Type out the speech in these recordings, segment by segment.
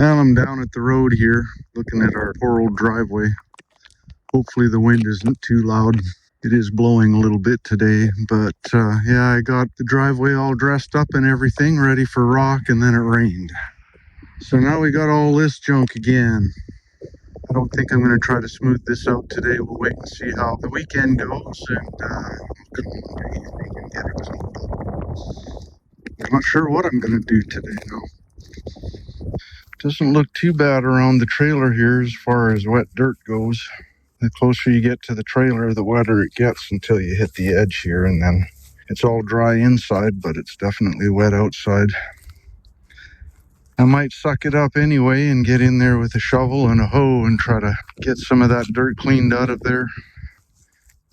Well, I'm down at the road here, looking at our poor old driveway. Hopefully the wind isn't too loud. It is blowing a little bit today, but yeah, I got the driveway all dressed up and everything, ready for rock, and then it rained. So now we got all this junk again. I don't think I'm going to try to smooth this out today. We'll wait and see how the weekend goes, and come Monday evening and get it cleaned up. I'm not sure what I'm going to do today, though. Doesn't look too bad around the trailer here as far as wet dirt goes. The closer you get to the trailer, the wetter it gets until you hit the edge here, and then it's all dry inside, but it's definitely wet outside. I might suck it up anyway and get in there with a shovel and a hoe and try to get some of that dirt cleaned out of there.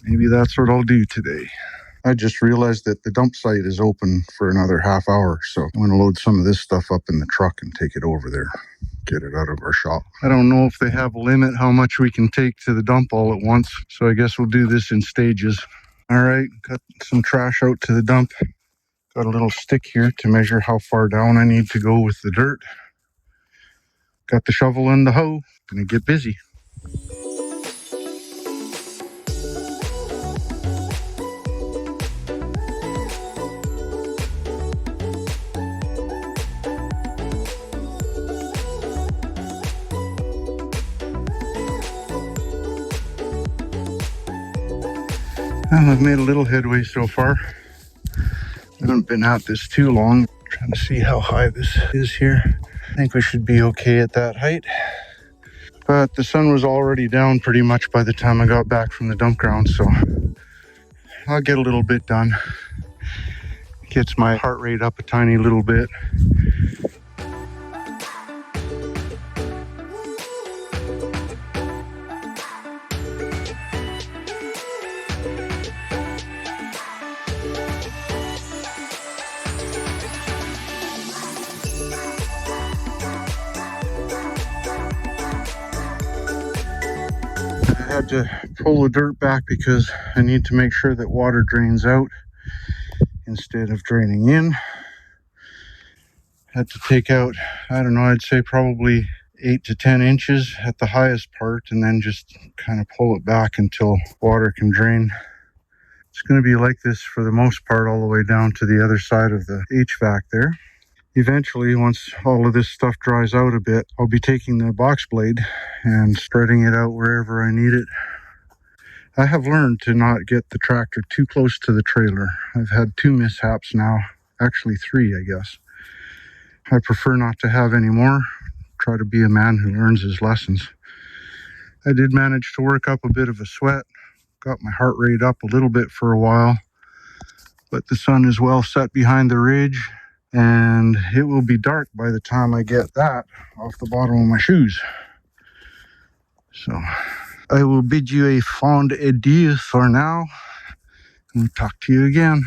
Maybe that's what I'll do today. I just realized that the dump site is open for another half hour, so I'm going to load some of this stuff up in the truck and take it over there. Get it out of our shop. I don't know if they have a limit how much we can take to the dump all at once, so I guess we'll do this in stages. All right, got some trash out to the dump. Got a little stick here to measure how far down I need to go with the dirt. Got the shovel and the hoe. Gonna get busy. Well, I've made a little headway so far. I haven't been at this too long. Trying to see how high this is here. I think we should be okay at that height. But the sun was already down pretty much by the time I got back from the dump ground, so I'll get a little bit done. Gets my heart rate up a tiny little bit. I had to pull the dirt back because I need to make sure that water drains out instead of draining in. Had to take out, I don't know, I'd say probably 8 to 10 inches at the highest part, and then just kind of pull it back until water can drain. It's going to be like this for the most part all the way down to the other side of the HVAC there. Eventually, once all of this stuff dries out a bit, I'll be taking the box blade and spreading it out wherever I need it. I have learned to not get the tractor too close to the trailer. I've had 2 mishaps now, actually 3, I guess. I prefer not to have any more. Try to be a man who learns his lessons. I did manage to work up a bit of a sweat, got my heart rate up a little bit for a while, but the sun is well set behind the ridge, and it will be dark by the time I get that off the bottom of my shoes. So I will bid you a fond adieu for now, and we'll talk to you again.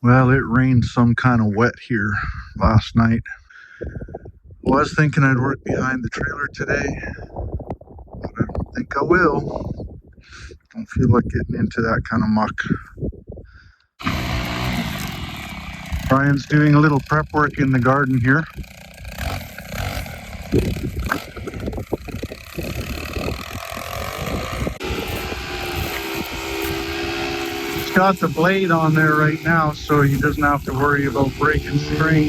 Well, it rained some kind of wet here last night. Was thinking I'd work behind the trailer today, but I don't think I will. Don't feel like getting into that kind of muck. Brian's doing a little prep work in the garden here. He's got the blade on there right now, so he doesn't have to worry about breaking string.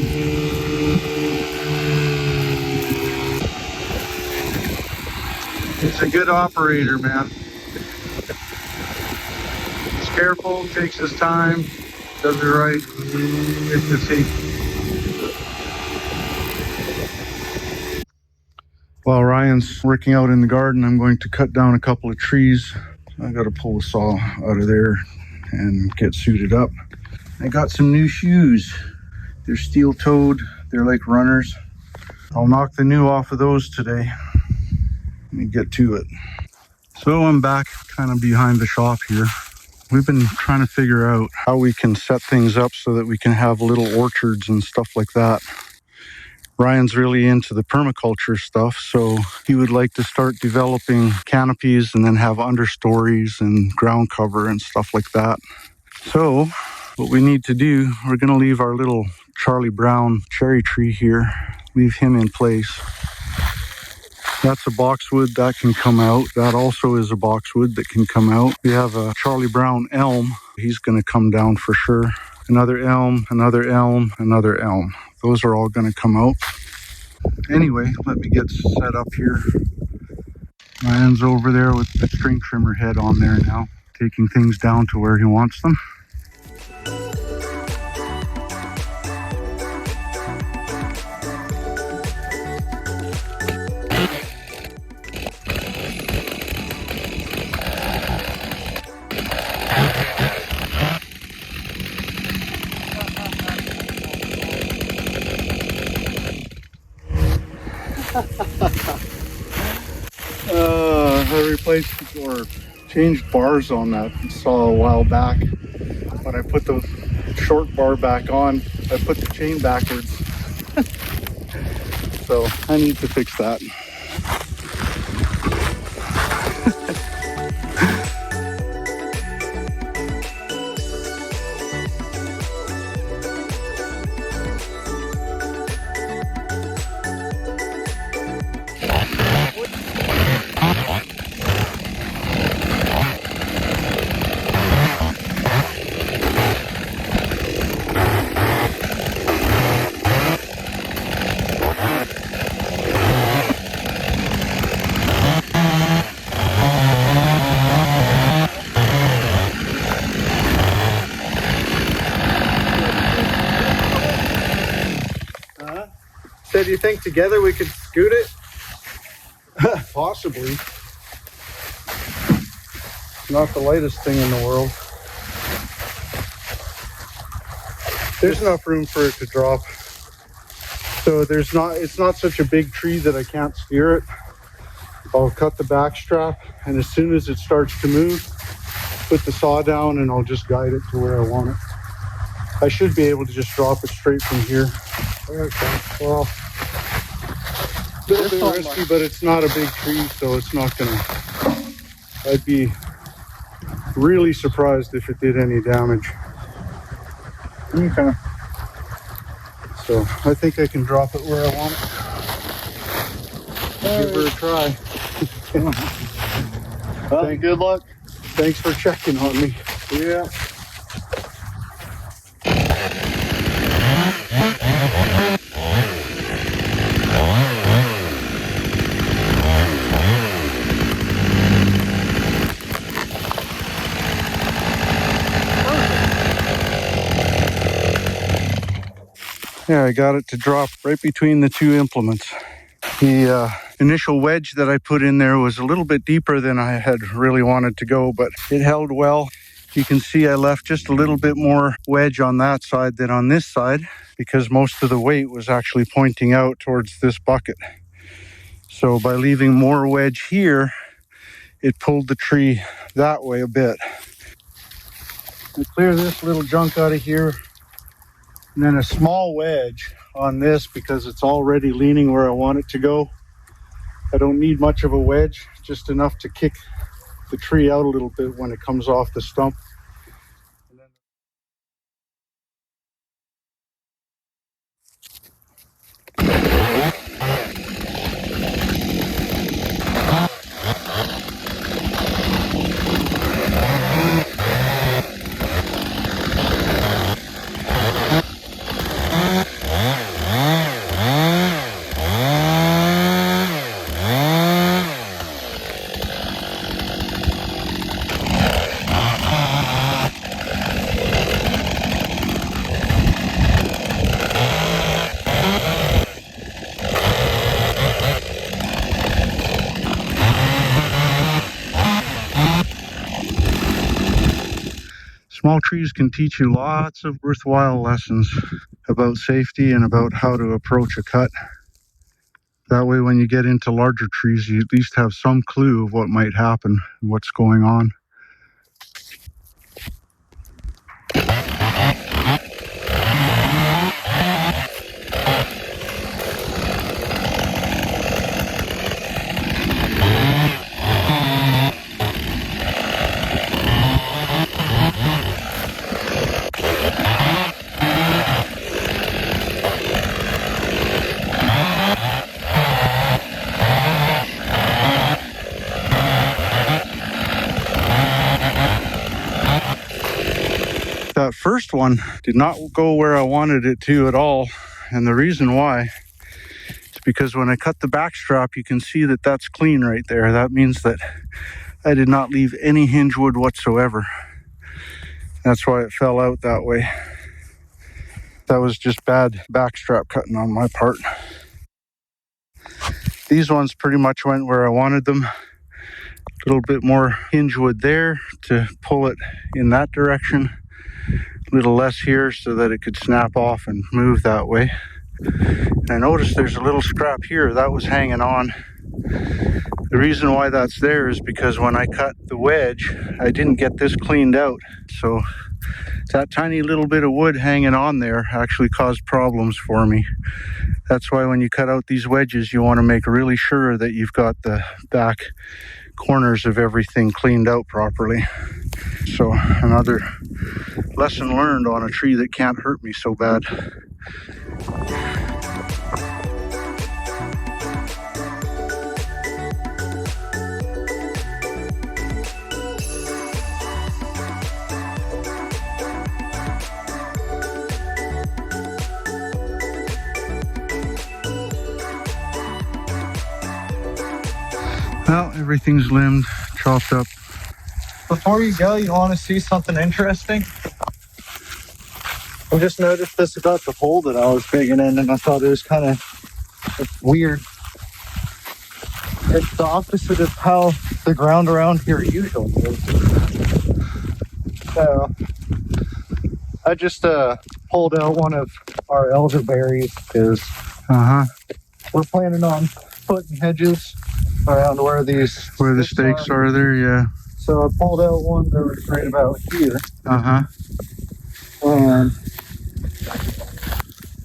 He's a good operator, man. He's careful, takes his time, does it right. It's the safety. While Ryan's working out in the garden, I'm going to cut down a couple of trees. I got to pull the saw out of there and get suited up. I got some new shoes. They're steel-toed. They're like runners. I'll knock the new off of those today. Let me get to it. So I'm back kind of behind the shop here. We've been trying to figure out how we can set things up so that we can have little orchards and stuff like that. Ryan's really into the permaculture stuff, so he would like to start developing canopies and then have understories and ground cover and stuff like that. So what we need to do, we're going to leave our little Charlie Brown cherry tree here leave him in place. That's a boxwood that can come out. That also is a boxwood that can come out. We have a Charlie Brown elm. He's going to come down for sure. Another elm, another elm, another elm. Those are all going to come out. Anyway, let me get set up here. Ryan's over there with the string trimmer head on there now, taking things down to where he wants them. I replaced or changed bars on that saw a while back. When I put the short bar back on, I put the chain backwards. So I need to fix that. So do you think together we could scoot it? Possibly. Not the lightest thing in the world. There's enough room for it to drop. So it's not such a big tree that I can't steer it. I'll cut the back strap, and as soon as it starts to move, put the saw down and I'll just guide it to where I want it. I should be able to just drop it straight from here. Okay, well, a little bit risky, but it's not a big tree, so it's not gonna, I'd be really surprised if it did any damage. Okay. So I think I can drop it where I want it. Give her a try. Well, good luck. Thanks for checking on me. Yeah. Yeah, I got it to drop right between the two implements. The initial wedge that I put in there was a little bit deeper than I had really wanted to go, but it held well. You can see I left just a little bit more wedge on that side than on this side because most of the weight was actually pointing out towards this bucket. So by leaving more wedge here, it pulled the tree that way a bit. I clear this little junk out of here, and then a small wedge on this because it's already leaning where I want it to go. I don't need much of a wedge, just enough to kick the tree out a little bit when it comes off the stump. Small trees can teach you lots of worthwhile lessons about safety and about how to approach a cut. That way, when you get into larger trees, you at least have some clue of what might happen, what's going on. first one did not go where I wanted it to at all. And the reason why is because when I cut the back strap, you can see that that's clean right there. That means that I did not leave any hinge wood whatsoever. That's why it fell out that way. That was just bad backstrap cutting on my part. These ones pretty much went where I wanted them. A little bit more hinge wood there to pull it in that direction. A little less here so that it could snap off and move that way. And I noticed there's a little scrap here that was hanging on. The reason why that's there is because when I cut the wedge, I didn't get this cleaned out. So that tiny little bit of wood hanging on there actually caused problems for me. That's why when you cut out these wedges, you want to make really sure that you've got the back corners of everything cleaned out properly. So another lesson learned on a tree that can't hurt me so bad. Well, everything's limbed, chopped up. Before you go, you want to see something interesting? I just noticed this about the hole that I was digging in, and I thought it was kind of weird. It's the opposite of how the ground around here usually is. So I just pulled out one of our elderberries because we're planning on putting hedges around where the stakes are there, yeah. So I pulled out one that was right about here. And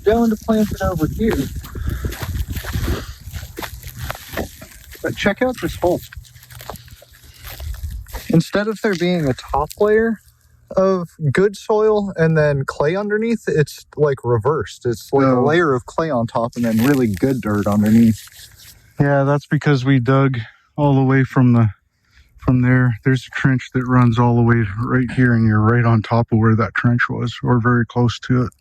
going to plant it over here. But check out this hole. Instead of there being a top layer of good soil and then clay underneath, it's like reversed. It's like a layer of clay on top and then really good dirt underneath. Yeah, that's because we dug all the way from there. There's a trench that runs all the way right here, and you're right on top of where that trench was, or very close to it.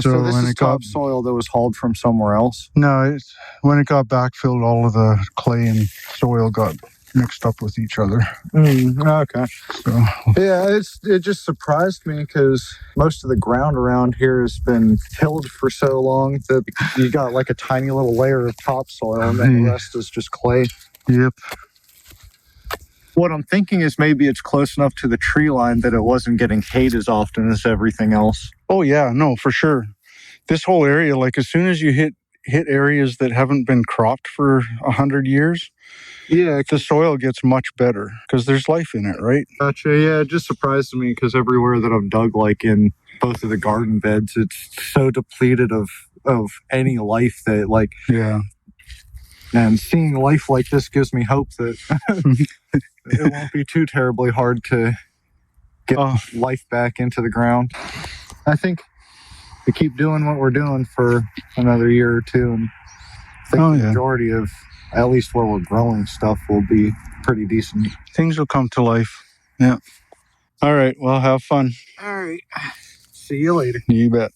So this is topsoil that was hauled from somewhere else? No, when it got backfilled, all of the clay and soil got mixed up with each other. Okay. So yeah, it just surprised me because most of the ground around here has been tilled for so long that you got like a tiny little layer of topsoil and then the rest is just clay. Yep. What I'm thinking is maybe it's close enough to the tree line that it wasn't getting hayed as often as everything else. Oh yeah, no, for sure. This whole area, like as soon as you hit areas that haven't been cropped for 100 years, yeah, the soil gets much better because there's life in it, right? Gotcha. Yeah, it just surprised me because everywhere that I've dug, like in both of the garden beds, it's so depleted of any life that, like, yeah. And seeing life like this gives me hope that it won't be too terribly hard to get life back into the ground. I think we keep doing what we're doing for another year or two, and I think the majority of, at least where we're growing stuff, will be pretty decent. Things will come to life. Yeah. All right. Well, have fun. All right. See you later. You bet.